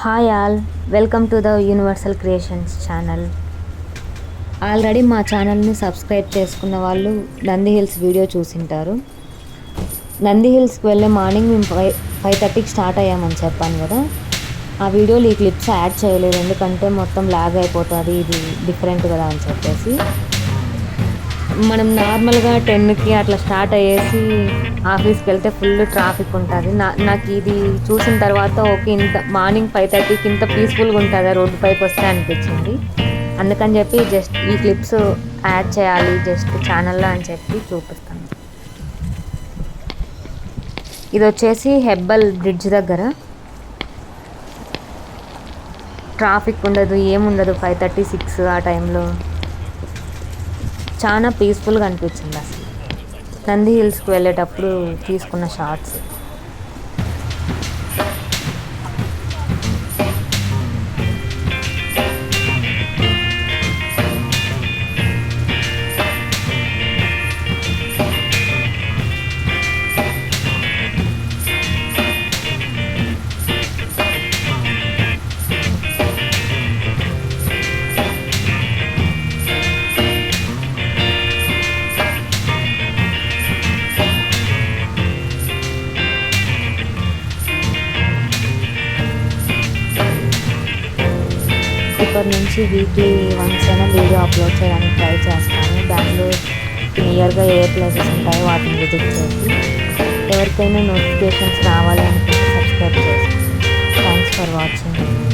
Hi all, welcome to the universal creations channel. Already మా ఛానల్ని subscribe చేసుకున్న వాళ్ళు నంది హిల్స్ వీడియో చూసింటారు. నంది హిల్స్కి వెళ్ళే మార్నింగ్ మేము 5:30కి స్టార్ట్ అయ్యామని చెప్పాను కదా. ఆ వీడియోలో ఈ క్లిప్స్ యాడ్ చేయలేదు, ఎందుకంటే మొత్తం లాగ్ అయిపోతుంది, ఇది డిఫరెంట్ కదా అని చెప్పేసి. మనం నార్మల్గా 10కి అట్లా స్టార్ట్ అయ్యేసి ఆఫీస్కి వెళ్తే ఫుల్ ట్రాఫిక్ ఉంటుంది. నాకు ఇది చూసిన తర్వాత ఓకే, ఇంత మార్నింగ్ 5:30కి ఇంత పీస్ఫుల్గా ఉంటుందా రోడ్డు పైకి వస్తే అనిపించింది. అందుకని చెప్పి జస్ట్ ఈ క్లిప్స్ యాడ్ చేయాలి జస్ట్ ఛానల్లో అని చెప్పి చూపిస్తాను. ఇది వచ్చేసి హెబ్బల్ బ్రిడ్జ్ దగ్గర. ట్రాఫిక్ ఉండదు, ఏముండదు. 5:36 ఆ టైంలో చాలా పీస్ఫుల్గా అనిపించింది. అసలు నంది హిల్స్కి వెళ్ళేటప్పుడు తీసుకున్న షార్ట్స్. ఇప్పటి నుంచి వీక్లీ వన్స్ అయినా వీడియో అప్లోడ్ చేయడానికి ట్రై చేస్తాను. బెంగళూరు నియర్గా ఏ ప్లేసెస్ ఉంటాయో వాటిని విజిట్ చేసి, ఎవరికైనా నోటిఫికేషన్స్ రావాలి అనుకుంటే సబ్స్క్రైబ్ చేసుకోండి. Thanks for watching.